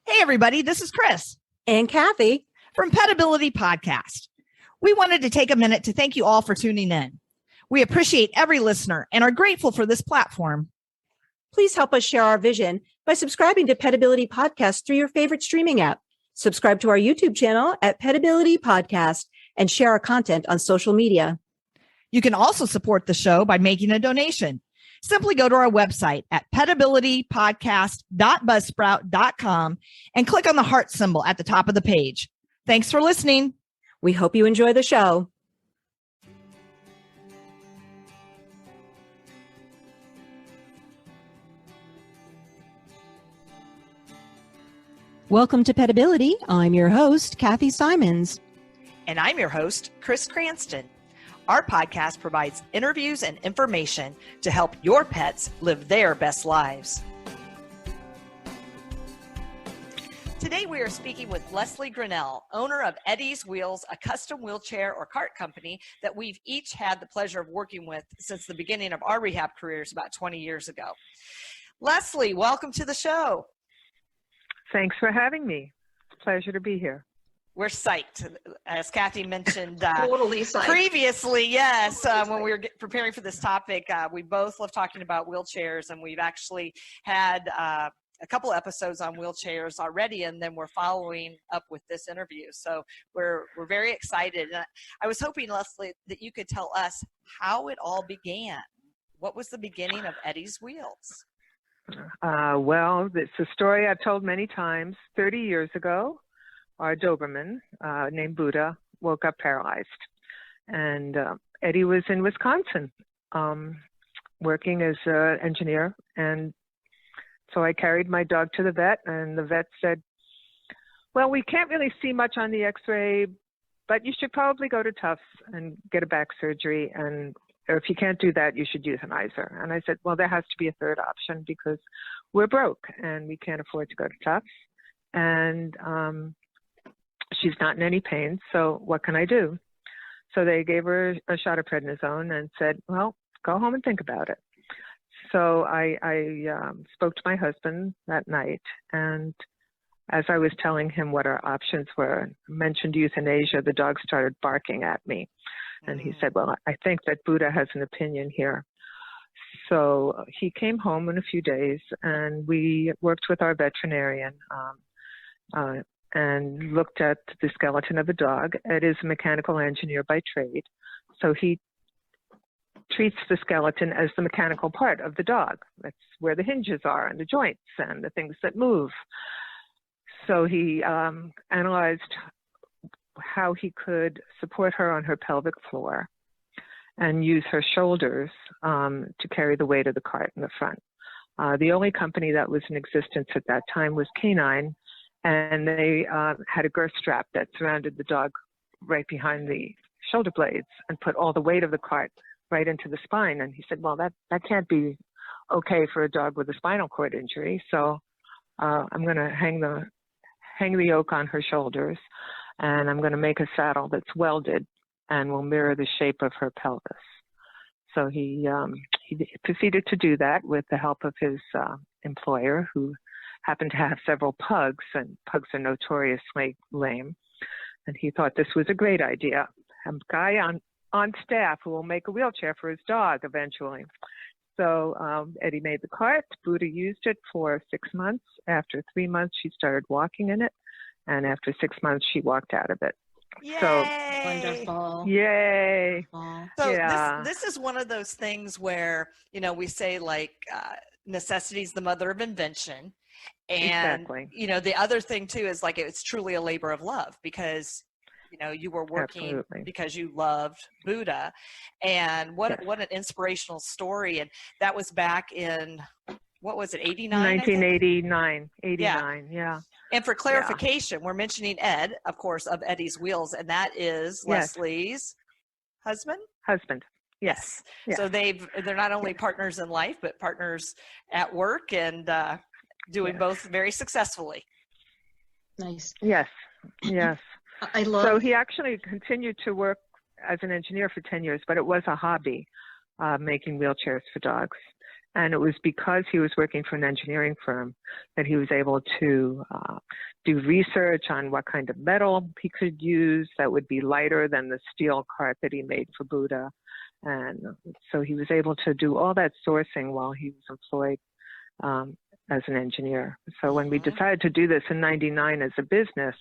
Hey, everybody, this is Chris and Kathy from Petability Podcast. We wanted to take a minute to thank you all for tuning in. We appreciate every listener and are grateful for this platform. Please help us share our vision by subscribing to Petability Podcast through your favorite streaming app. Subscribe to our YouTube channel at Petability Podcast and share our content on social media. You can also support the show by making a donation. Simply go to our website at petabilitypodcast.buzzsprout.com and click on the heart symbol at the top of the page. Thanks for listening. We hope you enjoy the show. Welcome to Petability. I'm your host, Kathy Simons. And I'm your host, Chris Cranston. Our podcast provides interviews and information to help your pets live their best lives. Today we are speaking with Leslie Grinnell, owner of Eddie's Wheels, a custom wheelchair or cart company that we've each had the pleasure of working with since the beginning of our rehab careers about 20 years ago. Leslie, welcome to the show. Thanks for having me. It's a pleasure to be here. We're psyched, as Kathy mentioned Totally psyched. Previously. Yes, when we were preparing for this topic, we both love talking about wheelchairs, and we've actually had a couple episodes on wheelchairs already, and then we're following up with this interview. So we're very excited. And I was hoping, Leslie, that you could tell us how it all began. What was the beginning of Eddie's Wheels? Well, it's a story I've told many times. 30 years ago, our Doberman named Buddha woke up paralyzed. And Eddie was in Wisconsin working as an engineer. And so I carried my dog to the vet, and the vet said, well, we can't really see much on the x-ray, but you should probably go to Tufts and get a back surgery. And or if you can't do that, you should euthanize her. And I said, well, there has to be a third option because we're broke and we can't afford to go to Tufts. And she's not in any pain, so what can I do? So they gave her a shot of prednisone and said, well, go home and think about it. So I spoke to my husband that night, and as I was telling him what our options were, mentioned euthanasia, the dog started barking at me. And he said, well, I think that Buddha has an opinion here. So he came home in a few days, and we worked with our veterinarian and looked at the skeleton of the dog. Ed is a mechanical engineer by trade, so he treats the skeleton as the mechanical part of the dog. That's where the hinges are and the joints and the things that move. So he analyzed how he could support her on her pelvic floor and use her shoulders to carry the weight of the cart in the front. The only company that was in existence at that time was Canine, and they had a girth strap that surrounded the dog right behind the shoulder blades and put all the weight of the cart right into the spine. And he said, well, that can't be okay for a dog with a spinal cord injury. So I'm going to hang the yoke on her shoulders, and I'm going to make a saddle that's welded and will mirror the shape of her pelvis. So he proceeded to do that with the help of his employer, who happened to have several pugs, and pugs are notoriously lame. And he thought this was a great idea. A guy on staff who will make a wheelchair for his dog eventually. So Eddie made the cart. Buddha used it for 6 months. After 3 months, she started walking in it. And after 6 months, she walked out of it. Yay! So Wonderful. Yay! So yeah. this is one of those things where, we say like necessity is the mother of invention. And, Exactly. The other thing too is like it's truly a labor of love because, you were working Absolutely. because you loved Buddha. And what an inspirational story. And that was back in, what was it, 89? 1989, 89, yeah. And for clarification, we're mentioning Ed, of course, of Eddie's Wheels, and that is Yes. Leslie's husband? Husband, yes. Yes. So they're not only partners in life, but partners at work and doing both very successfully. Nice. Yes, yes. I love. So he actually continued to work as an engineer for 10 years, but it was a hobby, making wheelchairs for dogs. And it was because he was working for an engineering firm that he was able to do research on what kind of metal he could use that would be lighter than the steel cart that he made for Buddha. And so he was able to do all that sourcing while he was employed as an engineer. So when we decided to do this in 99 as a business,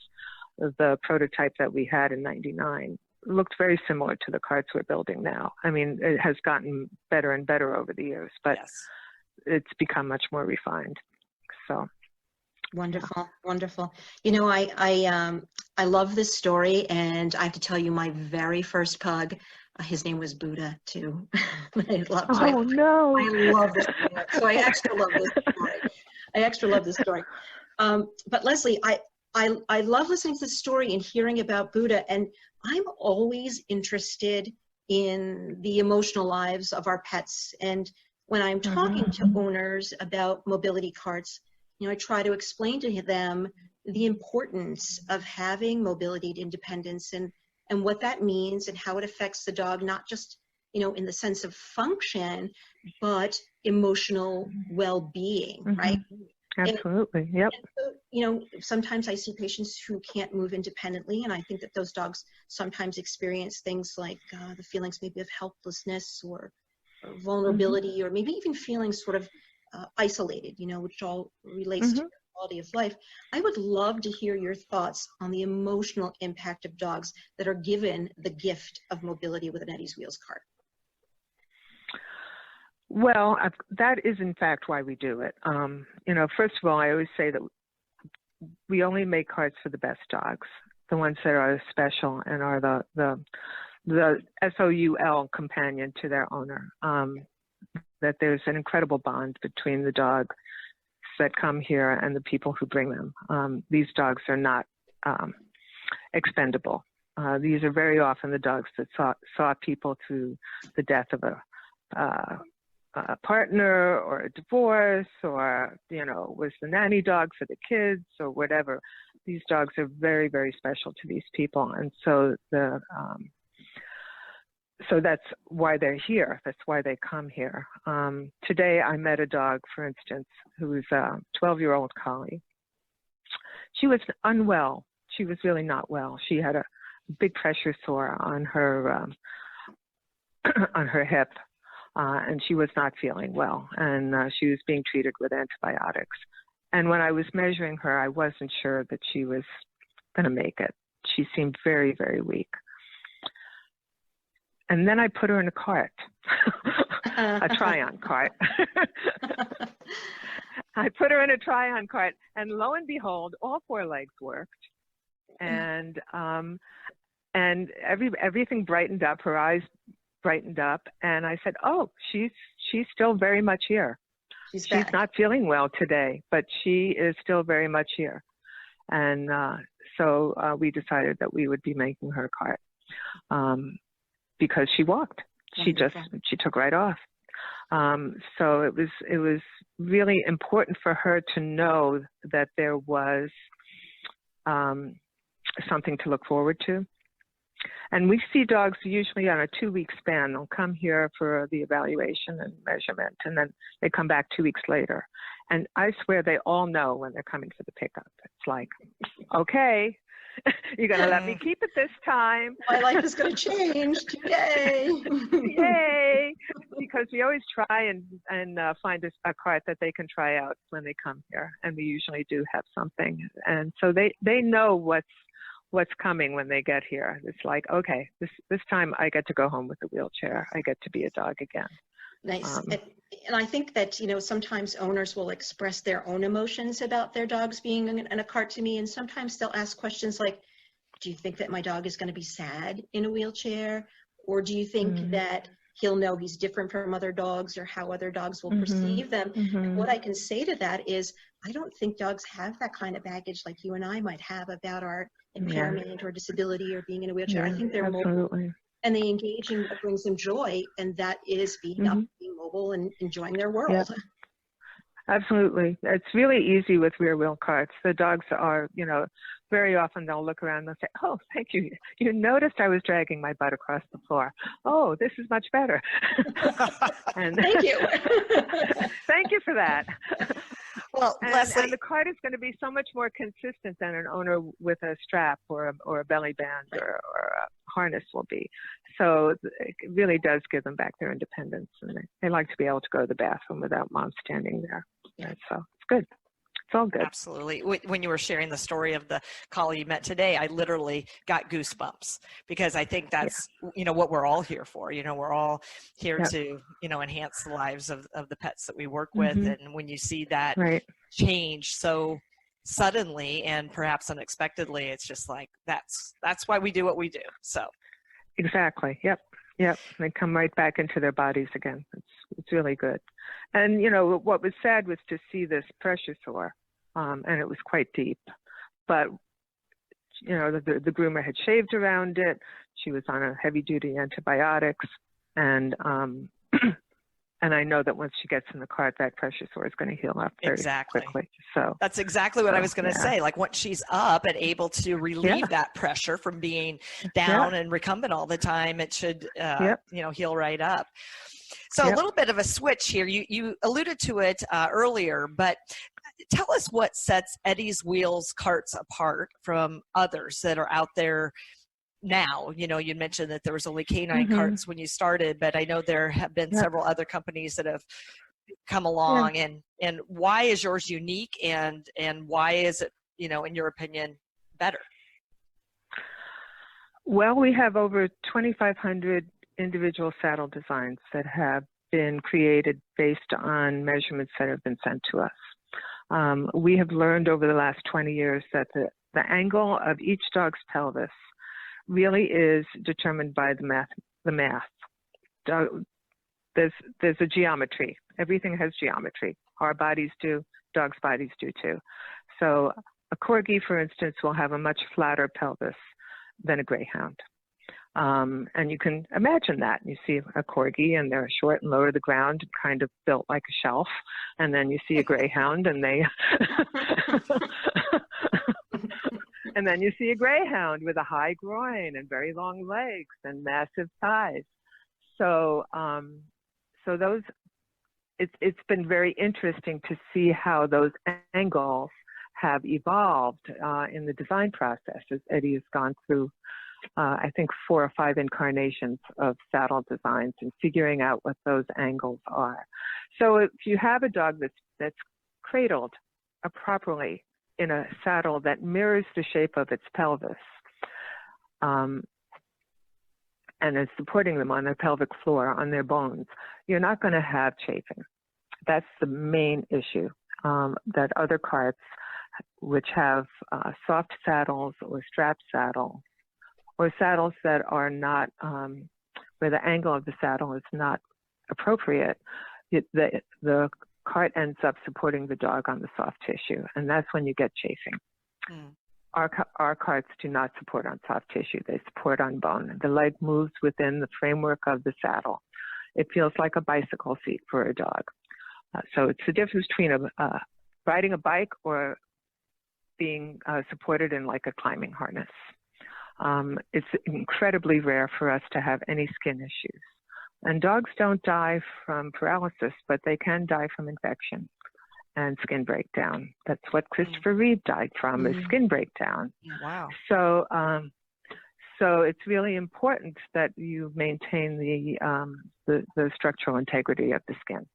the prototype that we had in 99 looked very similar to the carts we're building now. I mean, it has gotten better and better over the years, but it's become much more refined. So wonderful, wonderful. You know, I love this story, and I have to tell you, my very first pug, his name was Buddha too. I love this story. So I extra love this story. But Leslie, I love listening to the story and hearing about Buddha, and I'm always interested in the emotional lives of our pets. And when I'm talking to owners about mobility carts, you know, I try to explain to them the importance of having mobility and independence and what that means and how it affects the dog, not just, you know, in the sense of function, but emotional well-being, right? Absolutely. Yep. And so, you know, sometimes I see patients who can't move independently, and I think that those dogs sometimes experience things like the feelings maybe of helplessness or vulnerability, or maybe even feeling sort of isolated, you know, which all relates to quality of life. I would love to hear your thoughts on the emotional impact of dogs that are given the gift of mobility with an Eddie's Wheels cart. Well, that is in fact why we do it. You know, first of all, I always say that we only make carts for the best dogs, the ones that are special and are the SOUL companion to their owner. That there's an incredible bond between the dogs that come here and the people who bring them. These dogs are not expendable. These are very often the dogs that saw people through the death of a partner or a divorce, or, you know, was the nanny dog for the kids or whatever. These dogs are very, very special to these people. And so so that's why they're here. That's why they come here. Today I met a dog, for instance, who was a 12-year-old collie. She was unwell. She was really not well. She had a big pressure sore on her on her hip, and she was not feeling well. And she was being treated with antibiotics. And when I was measuring her, I wasn't sure that she was going to make it. She seemed very, very weak. And then I put her in a cart, a try-on cart. I put her in a try-on cart, and lo and behold, all four legs worked, and everything brightened up. Her eyes brightened up, and I said, "Oh, she's still very much here. She's not feeling well today, but she is still very much here." And so we decided that we would be making her a cart. Because she walked, she took right off. So it was really important for her to know that there was something to look forward to. And we see dogs usually on a 2-week span. They'll come here for the evaluation and measurement, and then they come back 2 weeks later. And I swear they all know when they're coming for the pickup. It's like, okay, you're going to let me keep it this time. My life is going to change. Yay. Yay. Because we always try and find a cart that they can try out when they come here. And we usually do have something. And so they know what's coming when they get here. It's like, okay, this time I get to go home with a wheelchair. I get to be a dog again. Nice. And I think that, you know, sometimes owners will express their own emotions about their dogs being in a cart to me. And sometimes they'll ask questions like, do you think that my dog is going to be sad in a wheelchair? Or do you think that he'll know he's different from other dogs, or how other dogs will perceive them? And what I can say to that is, I don't think dogs have that kind of baggage like you and I might have about our impairment or disability or being in a wheelchair. I think they're mobile, and they engage in what brings them joy, and that is being up, being mobile, and enjoying their world. Absolutely. It's really easy with rear wheel carts. The dogs are, very often they'll look around and they'll say, oh, thank you. You noticed I was dragging my butt across the floor. Oh, this is much better. And thank you. Thank you for that. Well, Leslie, and the cart is going to be so much more consistent than an owner with a strap or a belly band or a harness will be. So it really does give them back their independence, and they like to be able to go to the bathroom without mom standing there. Yeah, so it's good. It's all good. Absolutely. When you were sharing the story of the collie you met today, I literally got goosebumps, because I think that's, what we're all here for. We're all here to, enhance the lives of the pets that we work with. And when you see that change so suddenly and perhaps unexpectedly, it's just like, that's why we do what we do. So. Exactly. Yep. They come right back into their bodies again. It's really good. And, what was sad was to see this pressure sore, and it was quite deep. But, the groomer had shaved around it. She was on a heavy-duty antibiotics. And and I know that once she gets in the cart, that pressure sore is going to heal up very quickly. So that's exactly what I was going to say. Like, once she's up and able to relieve that pressure from being down and recumbent all the time, it should, heal right up. So a little bit of a switch here. You alluded to it earlier, but tell us what sets Eddie's Wheels carts apart from others that are out there now. You mentioned that there was only canine carts when you started, but I know there have been several other companies that have come along. And why is yours unique, and why is it, in your opinion, better? Well, we have over 2,500 individual saddle designs that have been created based on measurements that have been sent to us. We have learned over the last 20 years that the angle of each dog's pelvis really is determined by the math. There's a geometry. Everything has geometry. Our bodies do, dogs' bodies do too. So a corgi, for instance, will have a much flatter pelvis than a greyhound. And you can imagine that. You see a corgi and they're short and low to the ground, kind of built like a shelf. And then you see a greyhound and they... And then you see a greyhound with a high groin and very long legs and massive thighs. So, it's been very interesting to see how those angles have evolved in the design process, as Eddie has gone through, I think 4 or 5 incarnations of saddle designs and figuring out what those angles are. So if you have a dog that's cradled properly in a saddle that mirrors the shape of its pelvis, and is supporting them on their pelvic floor, on their bones, you're not going to have chafing. That's the main issue, that other carts, which have soft saddles or strap saddles, or saddles that are not, where the angle of the saddle is not appropriate, the cart ends up supporting the dog on the soft tissue, and that's when you get chafing. Our carts do not support on soft tissue. They support on bone. The leg moves within the framework of the saddle. It feels like a bicycle seat for a dog. So it's the difference between riding a bike or being supported in like a climbing harness. It's incredibly rare for us to have any skin issues. And dogs don't die from paralysis, but they can die from infection and skin breakdown. That's what Christopher Reeve died from, is skin breakdown. Wow. So, so it's really important that you maintain the structural integrity of the skin.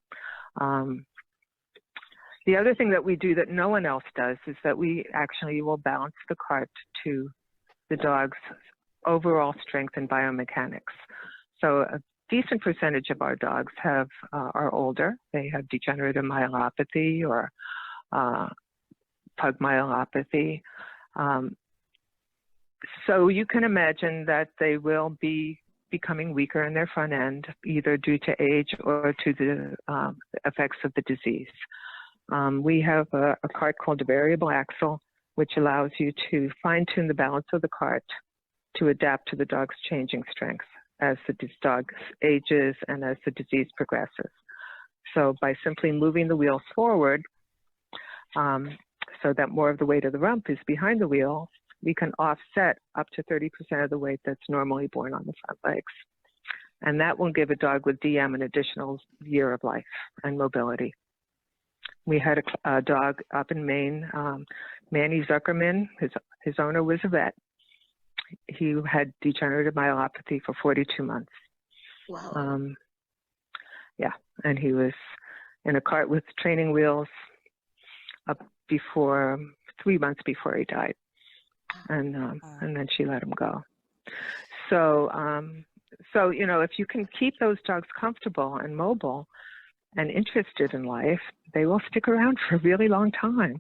The other thing that we do that no one else does is that we actually will balance the cart to the dog's overall strength and biomechanics. So a decent percentage of our dogs are older. They have degenerative myelopathy or pug myelopathy. So you can imagine that they will be becoming weaker in their front end, either due to age or to the effects of the disease. We have a cart called a variable axle, which allows you to fine-tune the balance of the cart to adapt to the dog's changing strength as the dog ages and as the disease progresses. So by simply moving the wheels forward, so that more of the weight of the rump is behind the wheel, we can offset up to 30% of the weight that's normally borne on the front legs. And that will give a dog with DM an additional year of life and mobility. We had a dog up in Maine, Manny Zuckerman. His owner was a vet. He had degenerative myelopathy for 42 months. Wow. Yeah, and he was in a cart with training wheels up before 3 months before he died, and then she let him go. So, so you know, if you can keep those dogs comfortable and mobile and interested in life, they will stick around for a really long time.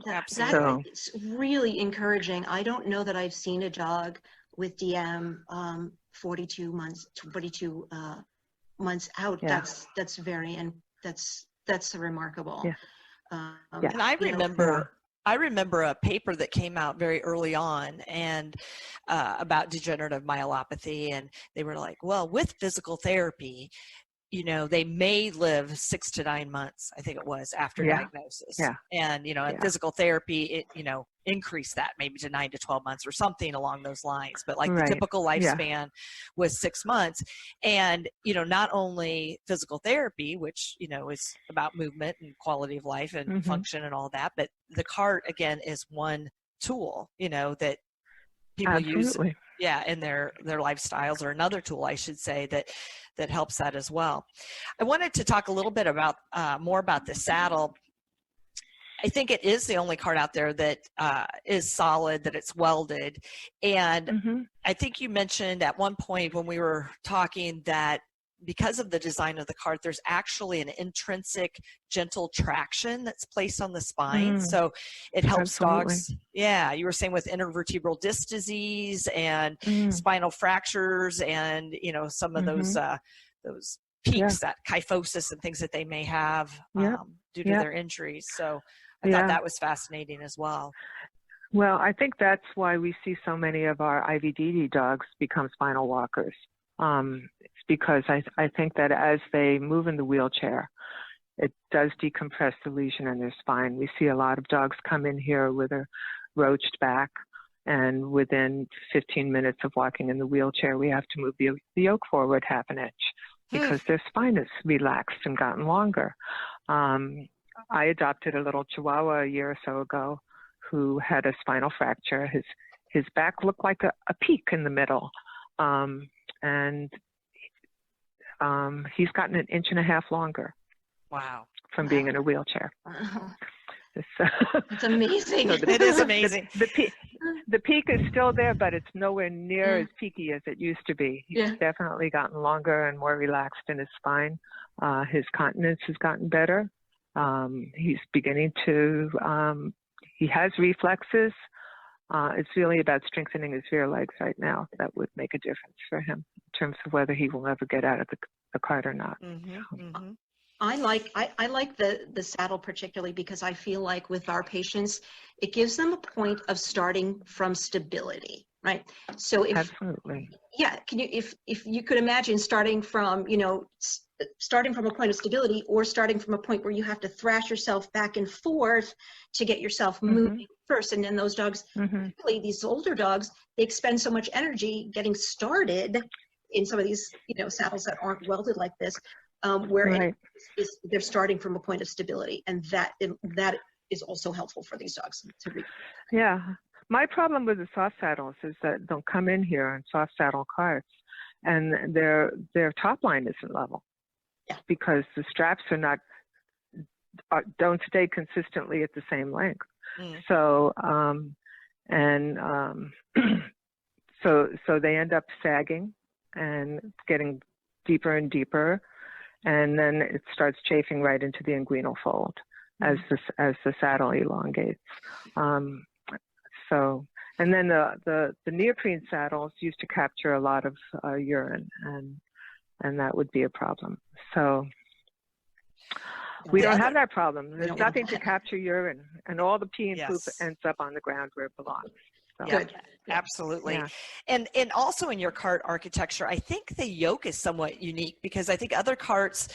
Absolutely. It's really encouraging. I don't know that I've seen a dog with DM 42 months out. Yeah. That's very, and that's remarkable. Yeah. And I remember a paper that came out very early on and about degenerative myelopathy, and they were like, well, with physical therapy, you know, they may live 6 to 9 months, I think it was, after diagnosis. Yeah. And, you know, in physical therapy, it, you know, increased that maybe to 9 to 12 months or something along those lines. But like the typical lifespan was 6 months. And, you know, not only physical therapy, which, you know, is about movement and quality of life and function and all that, but the cart, again, is one tool, you know, that people use in their lifestyles, or another tool, I should say, that helps that as well. I wanted to talk a little bit about more about the saddle. I think it is the only cart out there that is solid, that it's welded. And I think you mentioned at one point when we were talking that because of the design of the cart, there's actually an intrinsic gentle traction that's placed on the spine. So it helps dogs. Yeah, you were saying with intervertebral disc disease and spinal fractures, and, you know, some of those peaks, that kyphosis and things that they may have due to their injuries. So I thought that was fascinating as well. Well, I think that's why we see so many of our IVDD dogs become spinal walkers. It's because I think that as they move in the wheelchair, it does decompress the lesion in their spine. We see a lot of dogs come in here with a roached back, and within 15 minutes of walking in the wheelchair, we have to move the yoke forward half an inch because their spine is relaxed and gotten longer. I adopted a little Chihuahua a year or so ago who had a spinal fracture. His back looked like a peak in the middle. And he's gotten 1.5 inches longer. Wow. From being in a wheelchair. It's amazing. So it is amazing. The peak is still there, but it's nowhere near as peaky as it used to be. He's definitely gotten longer and more relaxed in his spine. His continence has gotten better. He's beginning to, he has reflexes. It's really about strengthening his rear legs right now. That would make a difference for him in terms of whether he will ever get out of the cart or not. I like the saddle particularly because I feel like with our patients, it gives them a point of starting from stability, right? So Absolutely. Can you, if you could imagine starting from, you know, starting from a point of stability, or starting from a point where you have to thrash yourself back and forth to get yourself moving first. And then those dogs, particularly these older dogs, they expend so much energy getting started in some of these, you know, saddles that aren't welded like this, where they're starting from a point of stability. And that is also helpful for these dogs to read. Yeah. My problem with the soft saddles is that they'll come in here in soft saddle carts and their top line isn't level. Because the straps don't stay consistently at the same length. So so they end up sagging and getting deeper and deeper, and then it starts chafing right into the inguinal fold as the saddle elongates. And then the neoprene saddles used to capture a lot of urine, and that would be a problem. So we don't have that problem. There's nothing to capture urine, and all the pee and poop ends up on the ground where it belongs. So. Good. Absolutely. Yeah. And also in your cart architecture, I think the yoke is somewhat unique because I think other carts,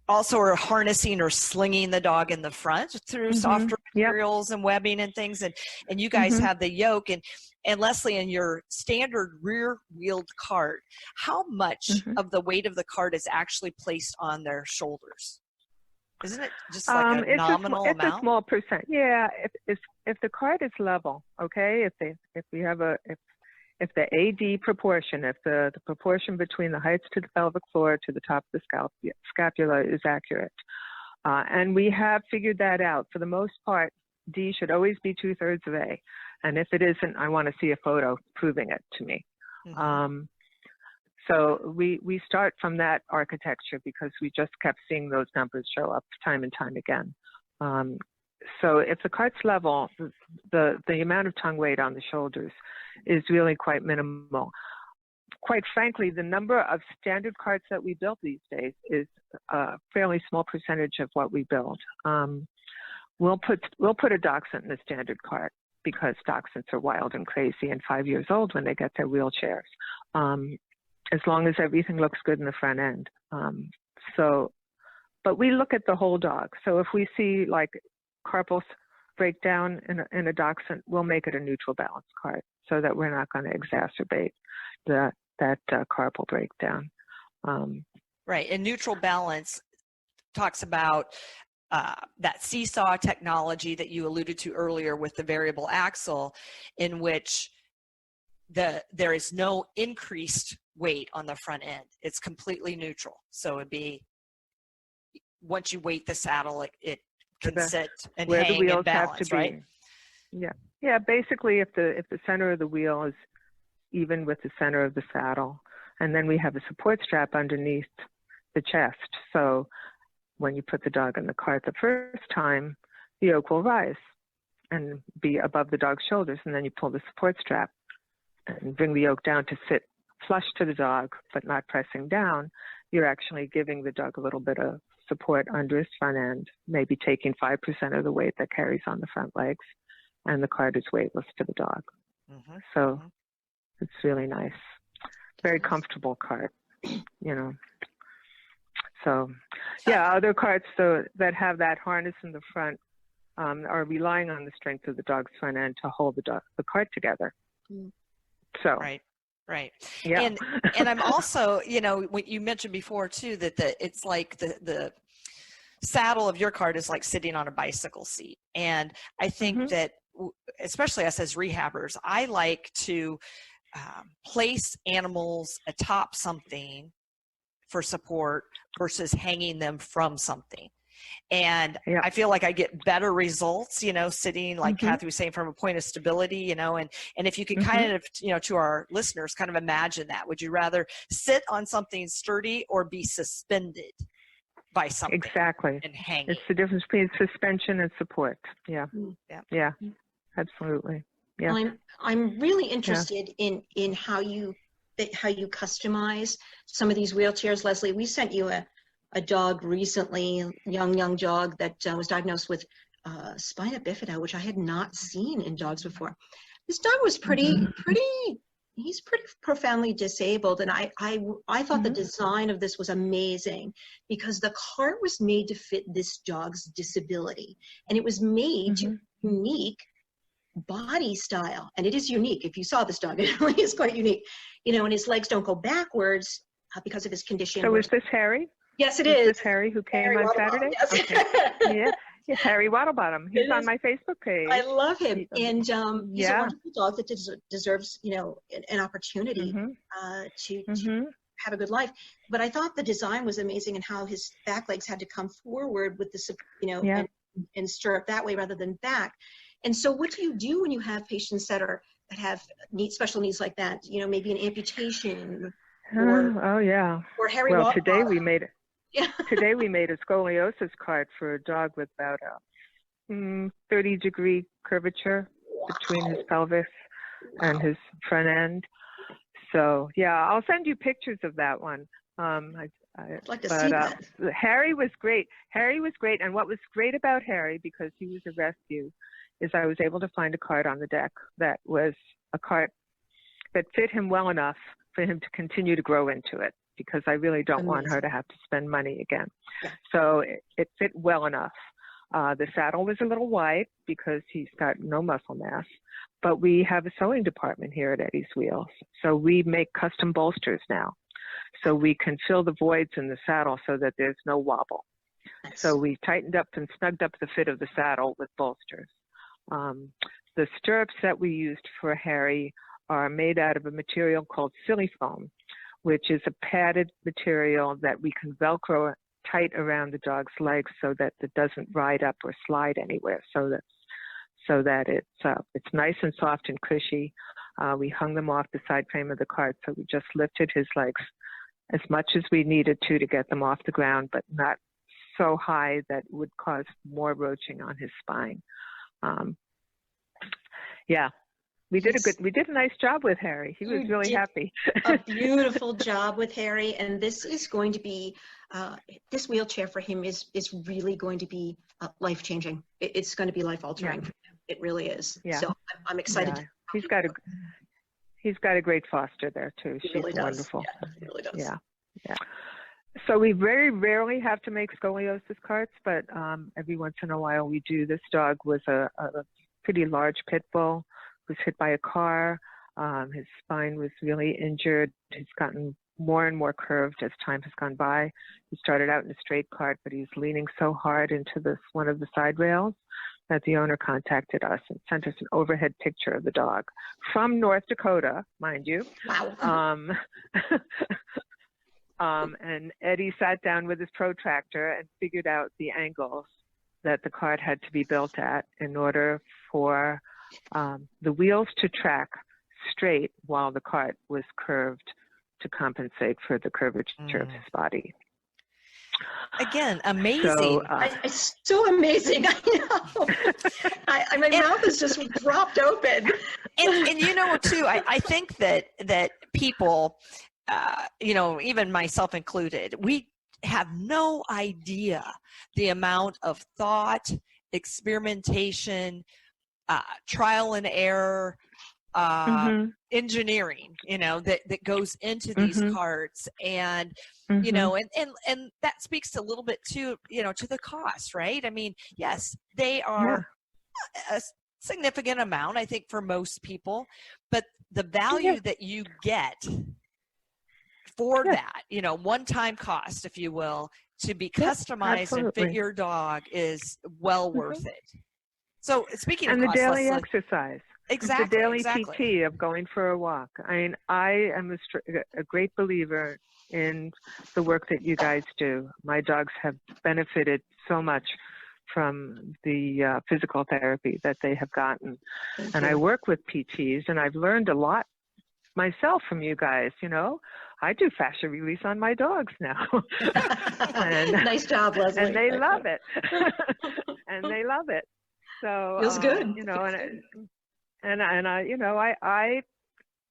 also are harnessing or slinging the dog in the front through softer materials and webbing and things. And you guys have the yoke. And Leslie, in your standard rear-wheeled cart, how much of the weight of the cart is actually placed on their shoulders? Isn't it just like a nominal amount? It's a small percent. Yeah, if the cart is level, okay, if the AD proportion, if the proportion between the heights to the pelvic floor to the top of the scapula is accurate, and we have figured that out. For the most part, D should always be 2/3 of A, and if it isn't, I want to see a photo proving it to me. So we start from that architecture because we just kept seeing those numbers show up time and time again. So if the cart's level, the amount of tongue weight on the shoulders is really quite minimal. Quite frankly, the number of standard carts that we build these days is a fairly small percentage of what we build. We'll put a dachshund in a standard cart because dachshunds are wild and crazy and 5 years old when they get their wheelchairs. As long as everything looks good in the front end. But we look at the whole dog. So if we see like carpal breakdown in a dachshund, we'll make it a neutral balance cart so that we're not going to exacerbate that carpal breakdown. Right, and neutral balance talks about that seesaw technology that you alluded to earlier with the variable axle, in which there is no increased weight on the front end. It's completely neutral. So it'd be, once you weight the saddle, it can sit and where hang the wheels and balance, have to be. right? Yeah. Basically, if the center of the wheel is even with the center of the saddle, and then we have a support strap underneath the chest. So when you put the dog in the cart the first time, the yoke will rise and be above the dog's shoulders, and then you pull the support strap and bring the yoke down to sit flush to the dog, but not pressing down. You're actually giving the dog a little bit of support under his front end, maybe taking 5% of the weight that carries on the front legs, and the cart is weightless to the dog. So it's really nice. Very comfortable cart, you know. So, yeah, other carts that have that harness in the front are relying on the strength of the dog's front end to hold the cart together. So. Right. Yeah. And I'm also, you know, what you mentioned before too, that it's like the saddle of your cart is like sitting on a bicycle seat. And I think that, especially us as rehabbers, I like to place animals atop something for support versus hanging them from something. And I feel like I get better results, you know, sitting, like Kathy was saying, from a point of stability, you know, and if you could kind of, you know, to our listeners, kind of imagine that. Would you rather sit on something sturdy or be suspended by something? Exactly. And hanging. It's the difference between suspension and support. Yeah. Absolutely. Yeah. Well, I'm really interested in how you customize some of these wheelchairs. Leslie, we sent you a dog recently, young dog that was diagnosed with spina bifida, which I had not seen in dogs before. This dog was he's pretty profoundly disabled, and I thought the design of this was amazing because the cart was made to fit this dog's disability, and it was made to unique body style, and it is unique. If you saw this dog, it really is quite unique, you know, and his legs don't go backwards because of his condition. So is this Harry? Yes, it is. This Harry who came on Saturday? Yes. Okay. Yeah, Harry Wattlebottom. He's on my Facebook page. I love him, and he's a wonderful dog that deserves, you know, an opportunity to have a good life. But I thought the design was amazing, and how his back legs had to come forward with the, you know, and stirrup that way rather than back. And so, what do you do when you have patients that have special needs like that? You know, maybe an amputation. Or Harry. Well, today we made it. Today we made a scoliosis cart for a dog with about a 30-degree curvature between his pelvis and his front end. So yeah, I'll send you pictures of that one. I'd like to see that. Harry was great. And what was great about Harry, because he was a rescue, is I was able to find a cart on the deck that was a cart that fit him well enough for him to continue to grow into it. because I really don't want her to have to spend money again. So it fit well enough. The saddle was a little wide because he's got no muscle mass, but we have a sewing department here at Eddie's Wheels. So we make custom bolsters now. So we can fill the voids in the saddle so that there's no wobble. So we tightened up and snugged up the fit of the saddle with bolsters. The stirrups that we used for Harry are made out of a material called silicone, which is a padded material that we can Velcro tight around the dog's legs so that it doesn't ride up or slide anywhere. So that it's nice and soft and cushy. We hung them off the side frame of the cart, so we just lifted his legs as much as we needed to get them off the ground, but not so high that would cause more roaching on his spine. We did a nice job with Harry. He was really happy. A beautiful job with Harry, and this is going to be this wheelchair for him is really going to be life-changing. It's going to be life-altering for him. It really is. Yeah. So I'm excited. Yeah. He's got a great foster there too. She's really wonderful. Yeah, he really does. Yeah. So we very rarely have to make scoliosis carts, but every once in a while we do. This dog was a pretty large pit bull, was hit by a car. His spine was really injured. He's gotten more and more curved as time has gone by. He started out in a straight cart, but he's leaning so hard into one of the side rails that the owner contacted us and sent us an overhead picture of the dog from North Dakota, mind you. Wow. And Eddie sat down with his protractor and figured out the angles that the cart had to be built at in order for the wheels to track straight while the cart was curved to compensate for the curvature of his body. Again, amazing. So, it's so amazing. I know. My mouth is just dropped open. And you know, too, I think that people, even myself included, we have no idea the amount of thought, experimentation, trial and error, engineering, that goes into these carts, and and that speaks a little bit to to the cost, right? I mean, yes, they are a significant amount, I think, for most people, but the value that you get for that, one-time cost, if you will, to be customized and fit your dog is well worth it. So speaking of cost, the daily Leslie, exercise. exactly, The daily exactly. PT of going for a walk. I mean, I am a great believer in the work that you guys do. My dogs have benefited so much from the physical therapy that they have gotten. And I work with PTs, and I've learned a lot myself from you guys. I do fascia release on my dogs now. Nice job, Leslie. And they love it. And they love it. So feels good.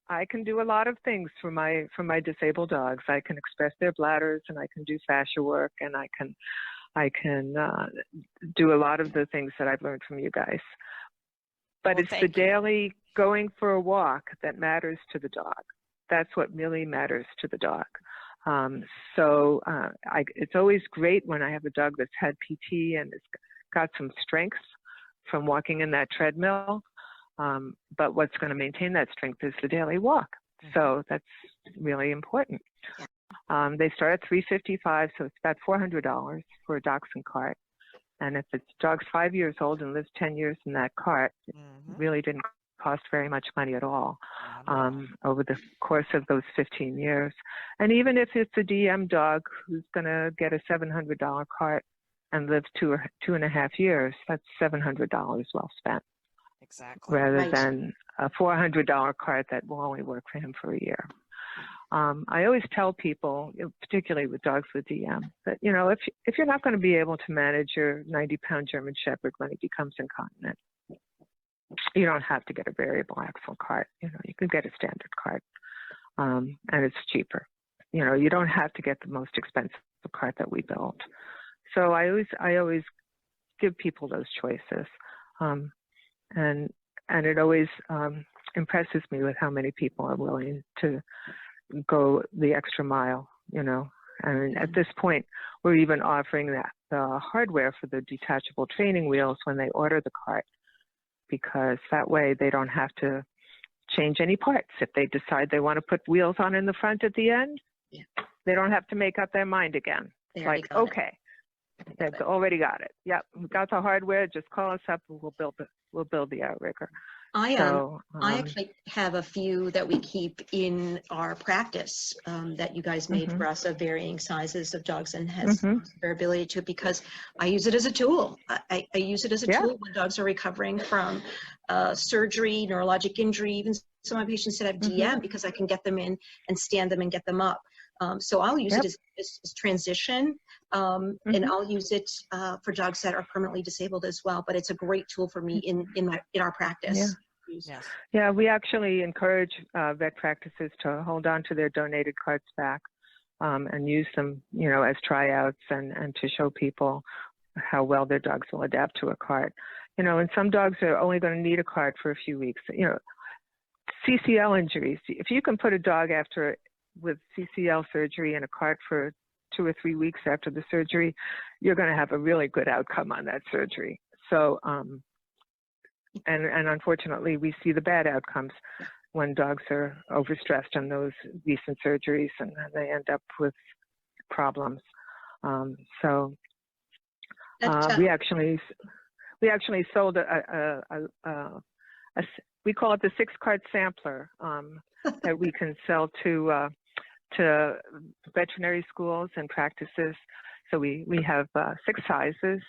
I can do a lot of things for my disabled dogs. I can express their bladders, and I can do fascia work, and I can do a lot of the things that I've learned from you guys. But it's the daily going for a walk that matters to the dog. That's what really matters to the dog. It's always great when I have a dog that's had PT and has got some strength from walking in that treadmill. But what's going to maintain that strength is the daily walk. So that's really important. They start at $355, so it's about $400 for a dachshund cart. And if it's dog's 5 years old and lives 10 years in that cart, it really didn't cost very much money at all over the course of those 15 years. And even if it's a DM dog who's going to get a $700 cart and live 2.5 years, that's $700 well spent. Exactly. Rather than a $400 cart that will only work for him for a year. I always tell people, particularly with dogs with DM, that if you're not going to be able to manage your 90-pound German Shepherd when he becomes incontinent, you don't have to get a variable axle cart. You can get a standard cart, and it's cheaper. You don't have to get the most expensive cart that we build. So I always give people those choices, and it always impresses me with how many people are willing to go the extra mile you know. And at this point, we're even offering the hardware for the detachable training wheels when they order the cart, because that way they don't have to change any parts. If they decide they want to put wheels on in the front at the end, they don't have to make up their mind again. It's like, okay, they've already got it. Yep, we've got the hardware. Just call us up and we'll build the outrigger. I actually have a few that we keep in our practice that you guys made for us of varying sizes of dogs, and has variability to it, because I use it as a tool. I use it as a tool when dogs are recovering from surgery, neurologic injury. Even some of my patients that have DM, because I can get them in and stand them and get them up. So I'll use it as transition, and I'll use it for dogs that are permanently disabled as well. But it's a great tool for me in our practice. Yeah, we actually encourage vet practices to hold on to their donated carts back and use them, you know, as tryouts and to show people how well their dogs will adapt to a cart. You know, and some dogs are only going to need a cart for a few weeks. You know, CCL injuries. If you can put a dog with CCL surgery in a cart for 2 or 3 weeks after the surgery, you're going to have a really good outcome on that surgery. So, and unfortunately, we see the bad outcomes when dogs are overstressed on those recent surgeries, and they end up with problems. We actually sold we call it the 6-cart sampler that we can sell to veterinary schools and practices. So we have 6 sizes: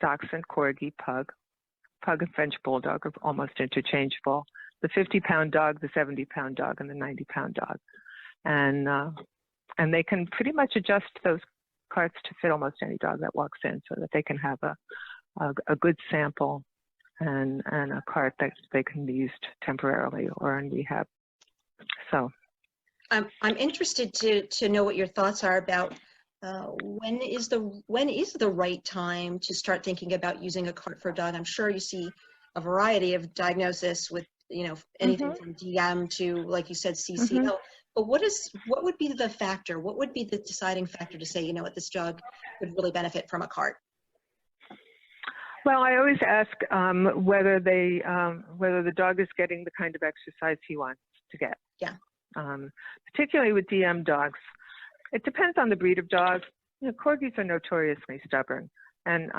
Dachshund, Corgi, Pug and French Bulldog are almost interchangeable. The 50-pound dog, the 70-pound dog, and the 90-pound dog. And they can pretty much adjust those carts to fit almost any dog that walks in, so that they can have a good sample and a cart that they can be used temporarily or in rehab. So I'm interested to know what your thoughts are about when is the right time to start thinking about using a cart for a dog. I'm sure you see a variety of diagnosis with, you know, anything from DM to, like you said, CCL. But what would be the factor? What would be the deciding factor to say, you know what, this dog would really benefit from a cart? Well, I always ask whether the dog is getting the kind of exercise he wants to get. Yeah. Particularly with DM dogs. It depends on the breed of dog. You know, corgis are notoriously stubborn, and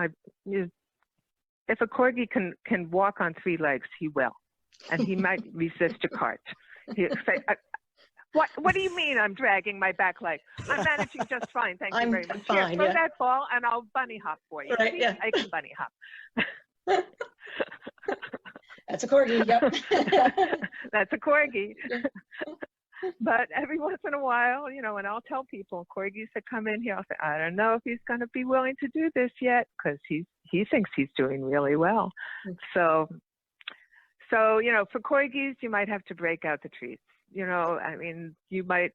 if a corgi can walk on 3 legs, he will, and he might resist a cart. He'll say, "What do you mean I'm dragging my back leg? I'm managing just fine, thank you very much. Here, throw that ball, and I'll bunny hop for you. Right, I can bunny hop." That's a corgi. Yep. That's a corgi. But every once in a while, you know, and I'll tell people, corgis that come in here, I'll say, I don't know if he's going to be willing to do this yet, because he thinks he's doing really well. So, you know, for corgis, you might have to break out the treats. You know, I mean, you might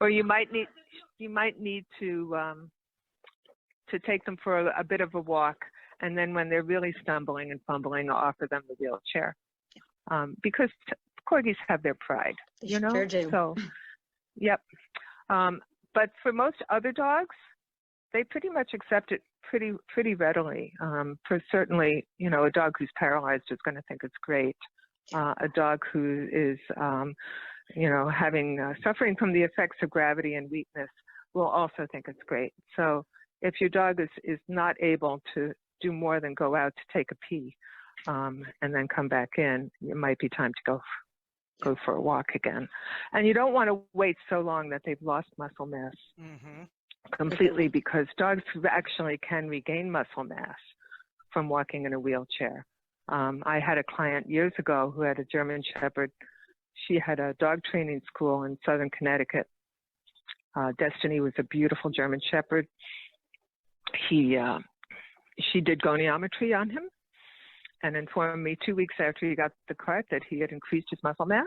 need to take them for a bit of a walk, and then when they're really stumbling and fumbling, offer them the wheelchair, because corgis have their pride, you know. Sure do. So, yep. But for most other dogs, they pretty much accept it pretty readily. For certainly, you know, a dog who's paralyzed is going to think it's great. A dog who is, you know, suffering from the effects of gravity and weakness will also think it's great. So if your dog is not able to do more than go out to take a pee and then come back in, it might be time to go for a walk again. And you don't want to wait so long that they've lost muscle mass completely, because dogs actually can regain muscle mass from walking in a wheelchair. I had a client years ago who had a German Shepherd. She had a dog training school in Southern Connecticut. Destiny was a beautiful German Shepherd. She did goniometry on him and informed me 2 weeks after he got the cart that he had increased his muscle mass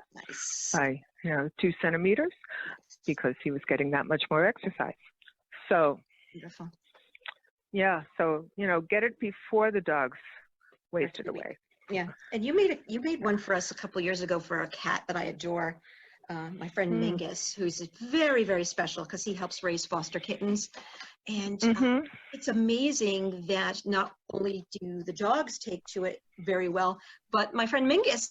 by 2 centimeters, because he was getting that much more exercise. So, beautiful. Yeah, so, you know, get it before the dog's wasted away. Yeah, and you made one for us a couple years ago for a cat that I adore. my friend Mingus, who's very, very special because he helps raise foster kittens. And it's amazing that not only do the dogs take to it very well, but my friend Mingus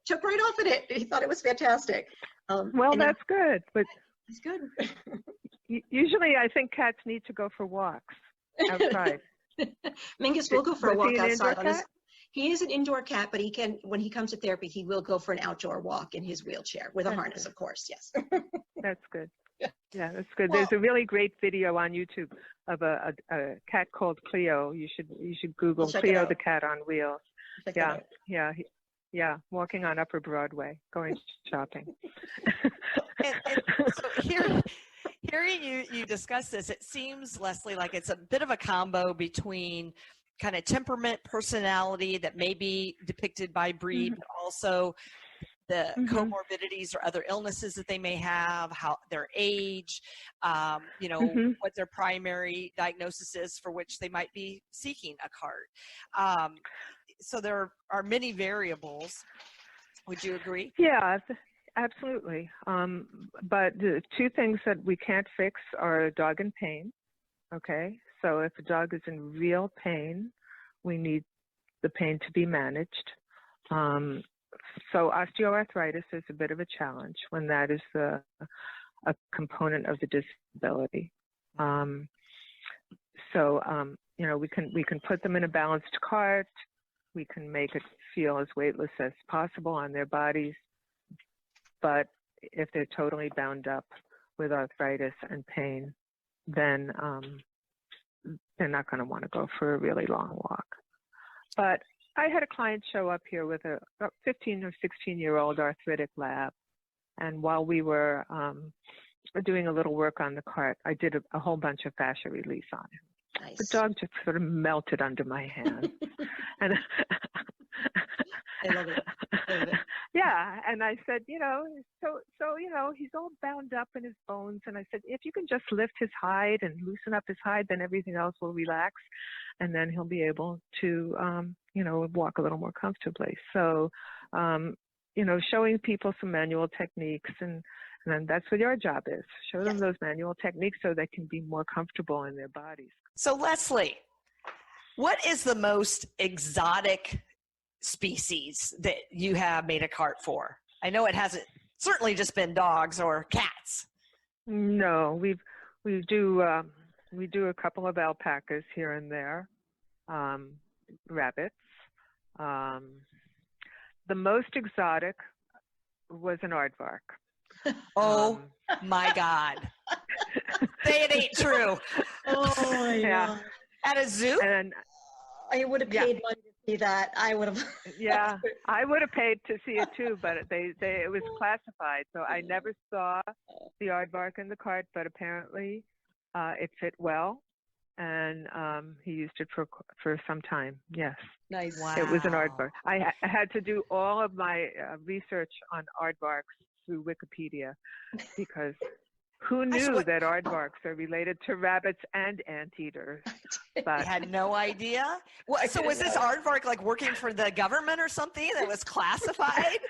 took right off at it. He thought it was fantastic. Well, that's good. But it's good. Usually I think cats need to go for walks outside. Mingus will go for a walk outside. He is an indoor cat, but he can, when he comes to therapy, he will go for an outdoor walk in his wheelchair with a harness, of course. Yes. That's good. Yeah, that's good. There's a really great video on YouTube of a cat called Cleo. You should Google Cleo the cat on wheels. Yeah, walking on Upper Broadway, going shopping. and so hearing you discuss this, it seems, Leslie, like it's a bit of a combo between kind of temperament, personality that may be depicted by breed, but also the comorbidities or other illnesses that they may have, how their age, what their primary diagnosis is for which they might be seeking a cart. So there are many variables. Would you agree? Yeah, absolutely. But the two things that we can't fix are a dog in pain. Okay, so if a dog is in real pain, we need the pain to be managed. So osteoarthritis is a bit of a challenge when that is a component of the disability. We can put them in a balanced cart. We can make it feel as weightless as possible on their bodies. But if they're totally bound up with arthritis and pain, then they're not going to want to go for a really long walk. But I had a client show up here with a 15 or 16-year-old arthritic lab. And while we were doing a little work on the cart, I did a whole bunch of fascia release on him. Nice. The dog just sort of melted under my hand. And I love it. Yeah, and I said, he's all bound up in his bones. And I said, if you can just lift his hide and loosen up his hide, then everything else will relax, and then he'll be able to, walk a little more comfortably. So, showing people some manual techniques, and then that's what your job is. Show them those manual techniques so they can be more comfortable in their bodies. So, Leslie, what is the most exotic species that you have made a cart for? I know it hasn't certainly just been dogs or cats. No, we do a couple of alpacas here and there, rabbits. The most exotic was an aardvark. Oh my God! Say it ain't true. Oh yeah. At a zoo? And I would have paid money to see that. I would have. Yeah, I would have paid to see it too, but it was classified, so I never saw the aardvark in the cart. But apparently, it fit well, and he used it for some time. Yes. Nice. Wow. It was an aardvark. I had to do all of my research on aardvarks through Wikipedia, because who knew that aardvarks are related to rabbits and anteaters? But I had no idea. So was this aardvark like working for the government or something that was classified?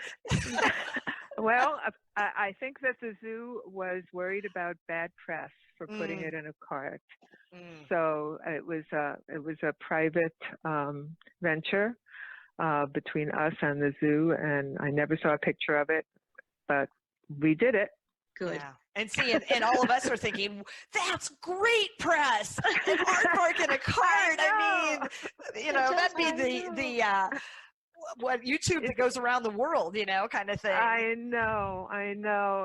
Well, I think that the zoo was worried about bad press for putting it in a cart. So it was a private venture between us and the zoo, and I never saw a picture of it, but we did it. Good. Yeah. And see, and all of us are thinking, that's great press. An aardvark in a cart. I mean, that'd be the what YouTube that goes around the world, kind of thing. I know.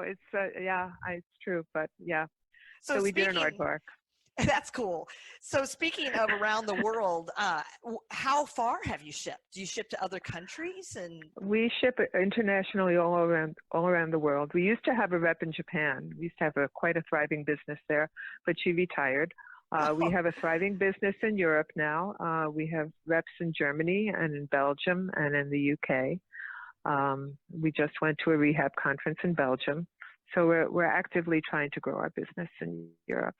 It's it's true, but yeah. So we did an aardvark. That's cool. So speaking of around the world, how far have you shipped? Do you ship to other countries? And we ship internationally all around the world. We used to have a rep in Japan. We used to have quite a thriving business there, but she retired. We have a thriving business in Europe now. We have reps in Germany and in Belgium and in the UK. We just went to a rehab conference in Belgium. So we're actively trying to grow our business in Europe,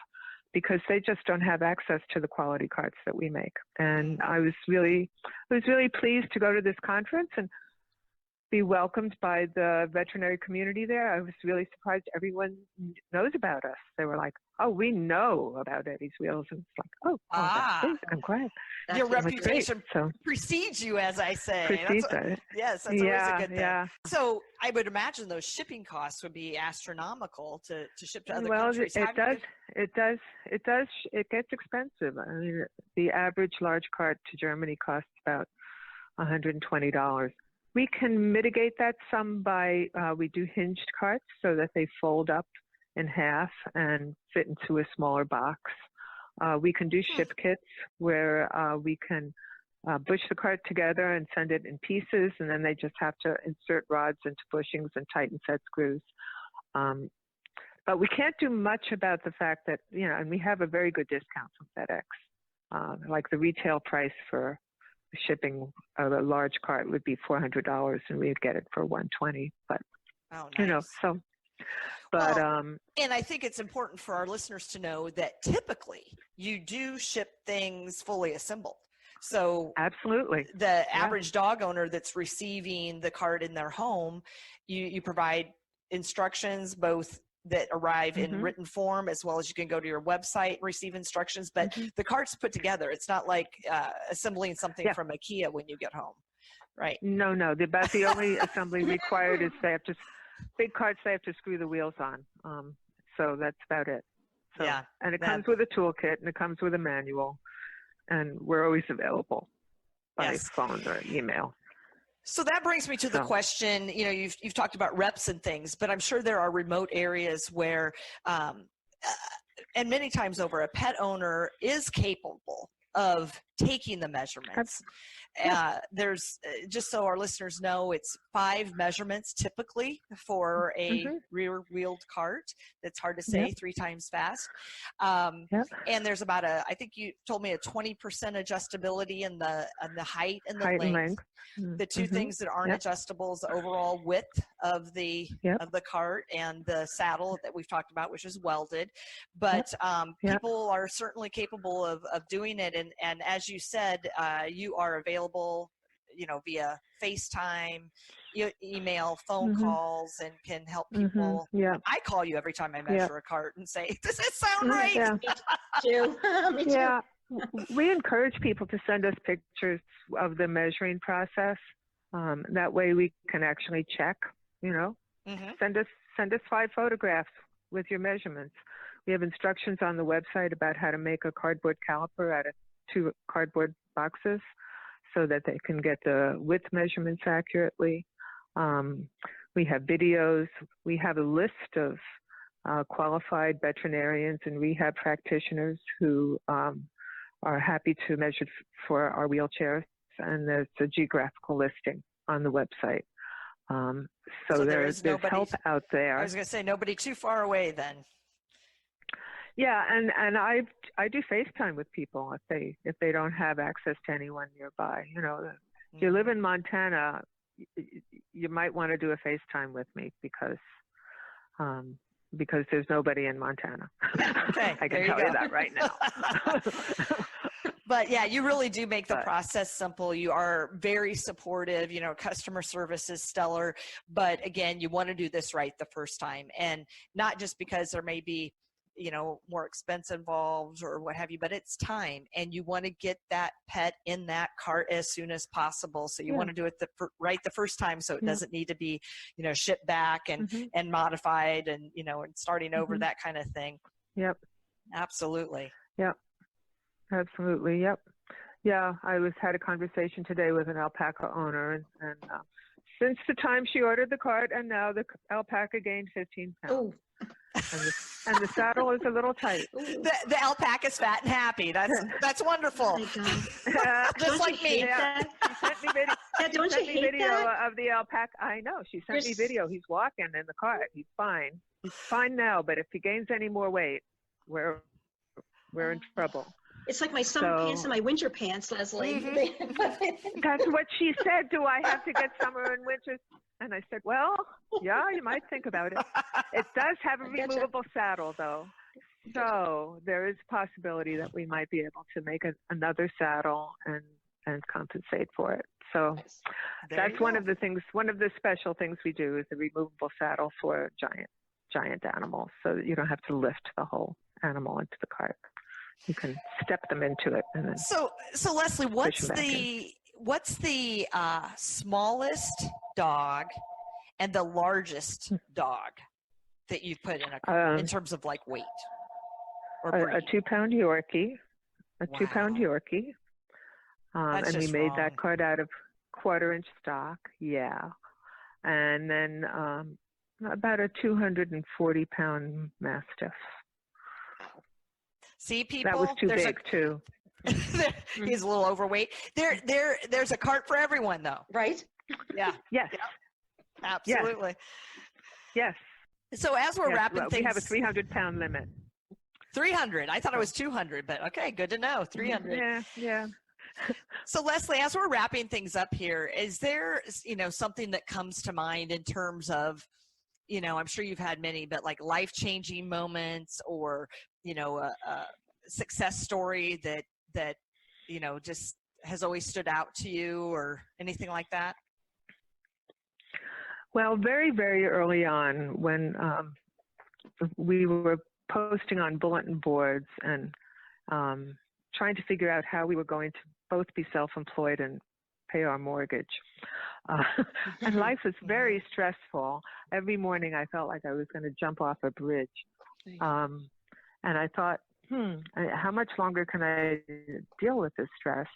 because they just don't have access to the quality carts that we make. And I was really pleased to go to this conference, and be welcomed by the veterinary community there. I was really surprised everyone knows about us. They were like, oh, we know about Eddie's Wheels. And it's like, that's great. I'm glad. Your reputation precedes you, as I say. Yes, that's always a good thing. Yeah. So I would imagine those shipping costs would be astronomical to ship to other countries. It does. It gets expensive. I mean, the average large cart to Germany costs about $120. We can mitigate that some by, we do hinged carts so that they fold up in half and fit into a smaller box. We can do ship kits where we can bush the cart together and send it in pieces, and then they just have to insert rods into bushings and tighten set screws. But we can't do much about the fact that, and we have a very good discount from FedEx. Like the retail price for shipping a large cart would be $400, and we'd get it for $120. But nice. But and I think it's important for our listeners to know that typically you do ship things fully assembled. So absolutely, the average dog owner that's receiving the cart in their home, you provide instructions both that arrive in written form, as well as you can go to your website and receive instructions. But the cart's put together. It's not like assembling something from IKEA when you get home, right? No. The only assembly required is big carts, they have to screw the wheels on. So that's about it. So, and it comes with a toolkit, and it comes with a manual, and we're always available by phone or email. So that brings me to the question, you've talked about reps and things, but I'm sure there are remote areas where, and many times over, a pet owner is capable of taking the measurements. There's, just so our listeners know, it's 5 measurements typically for a rear-wheeled cart. That's hard to say 3 times fast. And there's about I think you told me a 20% adjustability in the height and the length. The 2 things that aren't adjustable is the overall width of the cart and the saddle that we've talked about, which is welded. But people are certainly capable of doing it. And as you said, you are available, via FaceTime, email, phone calls, and can help people. I call you every time I measure a cart and say, does it sound right? Me too. We encourage people to send us pictures of the measuring process. That way we can actually check, Send us 5 photographs with your measurements. We have instructions on the website about how to make a cardboard caliper out of 2 cardboard boxes so that they can get the width measurements accurately. We have videos. We have a list of qualified veterinarians and rehab practitioners who are happy to measure for our wheelchairs, and there's a geographical listing on the website. So there's help out there. I was going to say, nobody too far away then. Yeah, and I do FaceTime with people if they don't have access to anyone nearby. If you live in Montana, you might want to do a FaceTime with me because there's nobody in Montana. Okay, I can tell you that right now. But yeah, you really do make the process simple. You are very supportive, customer service is stellar, but again, you want to do this right the first time, and not just because there may be more expense involved or what have you, but it's time, and you want to get that pet in that cart as soon as possible. So you want to do it right the first time, so it doesn't need to be, shipped back and modified and, and starting over, that kind of thing. Yep. Absolutely. Yep. Absolutely. Yep. Yeah. I had a conversation today with an alpaca owner, and since the time she ordered the cart and now the alpaca gained 15 pounds. Oh. And the saddle is a little tight. The alpaca's fat and happy. That's wonderful. Oh just like me. She sent me video. Don't you hate video that? of the alpaca. I know. She sent me video. He's walking in the cart. He's fine. He's fine now. But if he gains any more weight, we're in trouble. It's like my summer pants and my winter pants, Leslie. That's what she said. Do I have to get summer and winter? And I said, well, yeah, you might think about it. It does have a removable saddle, though. So there is a possibility that we might be able to make another saddle and and compensate for it. So that's one of the things, one of the special things we do is a removable saddle for giant animals, so that you don't have to lift the whole animal into the cart. You can step them into it. And then so Leslie, what's the smallest dog and the largest dog that you've put in a cart in terms of like weight? Or a 2-pound Yorkie, a 2-pound Yorkie. And we made that cart out of 1/4-inch stock. Yeah. And then about a 240-pound Mastiff. See, people, that was too big too. He's a little overweight. There's a cart for everyone, though, right? Yeah. Yes. Yep. Absolutely. Yes. So as we're wrapping things, we have a 300-pound limit. 300. I thought it was 200, but okay, good to know. 300. Yeah. So Leslie, as we're wrapping things up here, is there, something that comes to mind in terms of, I'm sure you've had many, but like life-changing moments or, a success story that, just has always stood out to you or anything like that? Well, very, very early on when we were posting on bulletin boards and trying to figure out how we were going to both be self-employed and pay our mortgage. And life was very stressful. Every morning I felt like I was going to jump off a bridge. And I thought, how much longer can I deal with this stress?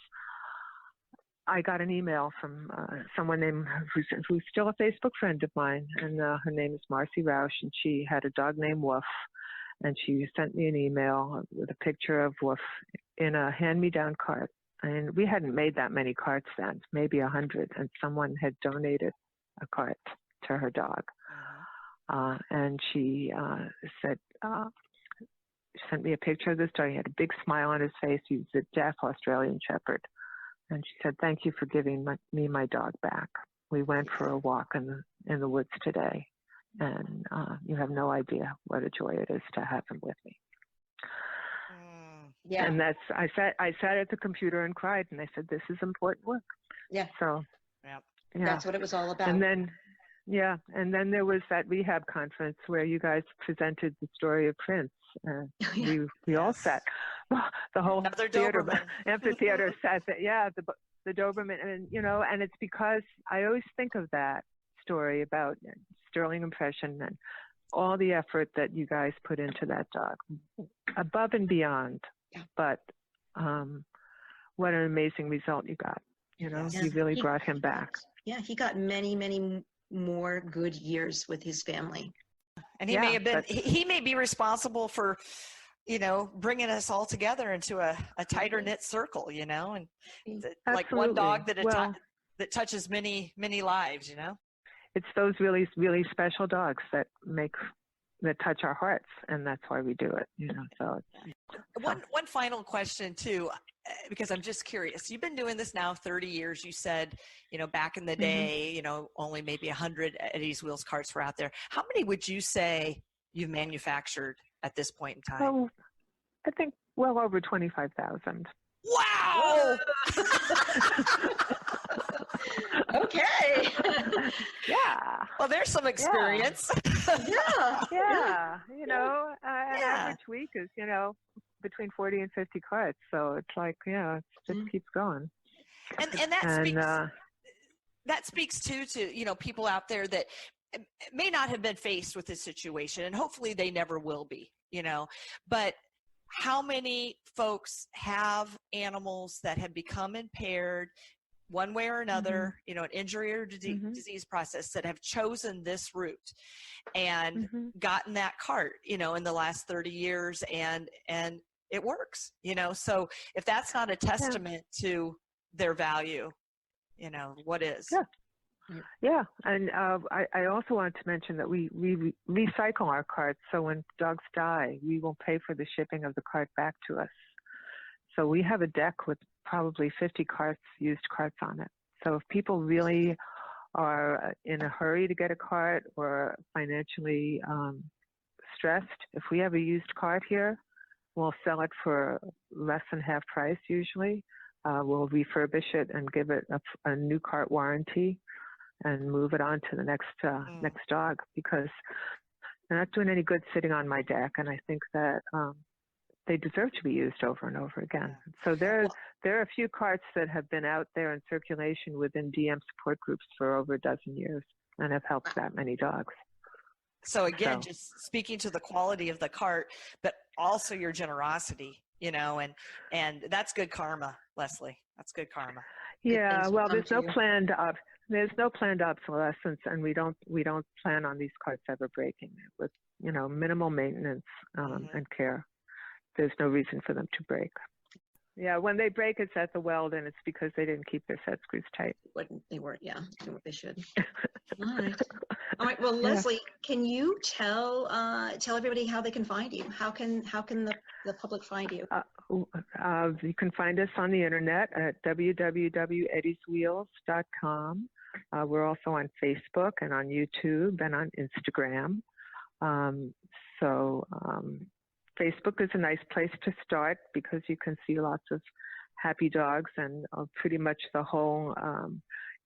I got an email from someone who's still a Facebook friend of mine, and her name is Marcy Rausch, and she had a dog named Woof, and she sent me an email with a picture of Woof in a hand-me-down cart. And we hadn't made that many carts then, maybe 100, and someone had donated a cart to her dog. And she said, sent me a picture of this dog. He had a big smile on his face. He was a deaf Australian Shepherd. And she said, "Thank you for giving me my dog back. We went for a walk in the woods today, and you have no idea what a joy it is to have him with me." Yeah. And I sat at the computer and cried, and I said, "This is important work." Yeah. So, that's what it was all about. And then there was that rehab conference where you guys presented the story of Prince. We all sat. Well, the whole amphitheater sat there. The Doberman, and and it's because I always think of that story about sterling impression and all the effort that you guys put into that dog, above and beyond. Yeah. But what an amazing result you got. You really brought him back. Yeah, he got many, many more good years with his family. And he may have been, he may be responsible for, bringing us all together into a tighter knit circle, and like one dog that touches many, many lives, It's those really, really special dogs that touch our hearts, and that's why we do it, so. One final question too, because I'm just curious. You've been doing this now 30 years. You said, back in the day, only maybe 100 Eddie's Wheels carts were out there. How many would you say you've manufactured at this point in time? Oh, I think well over 25,000. Wow! Okay. Yeah. Well, there's some experience. Yeah. An average week is, between 40 and 50 carts. So it's like, it just keeps going. And that speaks to people out there that may not have been faced with this situation, and hopefully they never will be, but how many folks have animals that have become impaired one way or another, an injury or disease process, that have chosen this route and gotten that cart, in the last 30 years and it works, so if that's not a testament to their value, what is? Yeah. And I also wanted to mention that we recycle our carts. So when dogs die, we will pay for the shipping of the cart back to us. So we have a deck with probably 50 used carts on it. So if people really are in a hurry to get a cart or financially stressed, if we have a used cart here, we'll sell it for less than half price usually. we'll refurbish it and give it a new cart warranty and move it on to the next dog, because they're not doing any good sitting on my deck, and I think that they deserve to be used over and over again. So there are a few carts that have been out there in circulation within DM support groups for over a dozen years and have helped that many dogs. So again, just speaking to the quality of the cart, but also your generosity, you know, and that's good karma, Leslie. That's good karma. Yeah, well, there's no planned obsolescence, and we don't plan on these carts ever breaking. With, you know, minimal maintenance and care, there's no reason for them to break. Yeah, when they break, it's at the weld, and it's because they didn't keep their set screws tight. They weren't doing what they should. All right. Well, Leslie, can you tell everybody how they can find you? How can the public find you? You can find us on the internet at www.eddieswheels.com. We're also on Facebook and on YouTube and on Instagram. Facebook is a nice place to start because you can see lots of happy dogs and pretty much the whole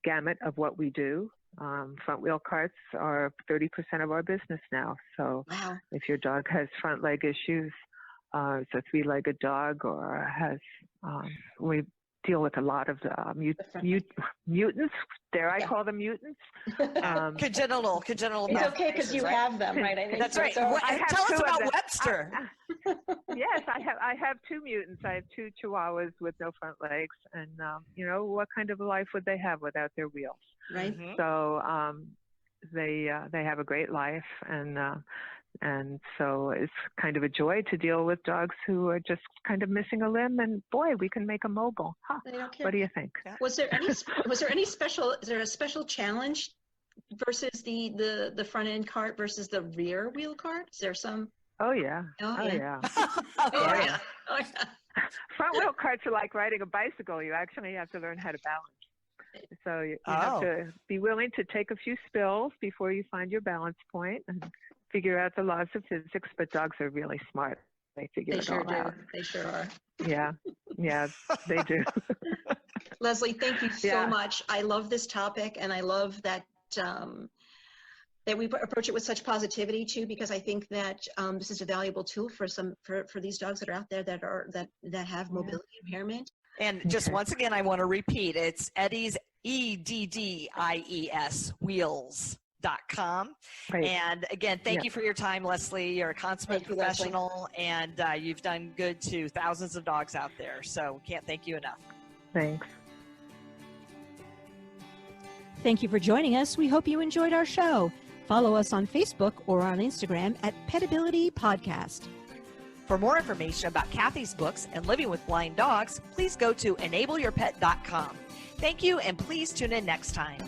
gamut of what we do. Front wheel carts are 30% of our business now. So if your dog has front leg issues, it's a three-legged dog, or has, we deal with a lot of mutants. Dare I call them mutants? Congenital. It's okay because you have them, right? I think that's right. Tell us about Webster. Yes, I have two mutants. I have two Chihuahuas with no front legs, and you know, what kind of a life would they have without their wheels? Right. So they have a great life, and so it's kind of a joy to deal with dogs who are just kind of missing a limb, and boy, we can make them mobile. They don't care. What do you think? Was there any special? Is there a special challenge versus the front end cart versus the rear wheel cart? Is there some? Oh yeah. Oh yeah. Front wheel carts are like riding a bicycle. You actually have to learn how to balance. So you have to be willing to take a few spills before you find your balance point and figure out the laws of physics. But dogs are really smart. They figure it all out. They sure are. Yeah, they do. Leslie, thank you so much. I love this topic, and I love that that we approach it with such positivity too, because I think that this is a valuable tool for these dogs that are out there that have mobility impairment. And just once again, I want to repeat, it's Eddies, EDDIES, wheels.com. Right. And again, thank you for your time, Leslie. You're a consummate professional, and you've done good to thousands of dogs out there. So can't thank you enough. Thanks. Thank you for joining us. We hope you enjoyed our show. Follow us on Facebook or on Instagram at Petability Podcast. For more information about Kathy's books and living with blind dogs, please go to enableyourpet.com. Thank you, and please tune in next time.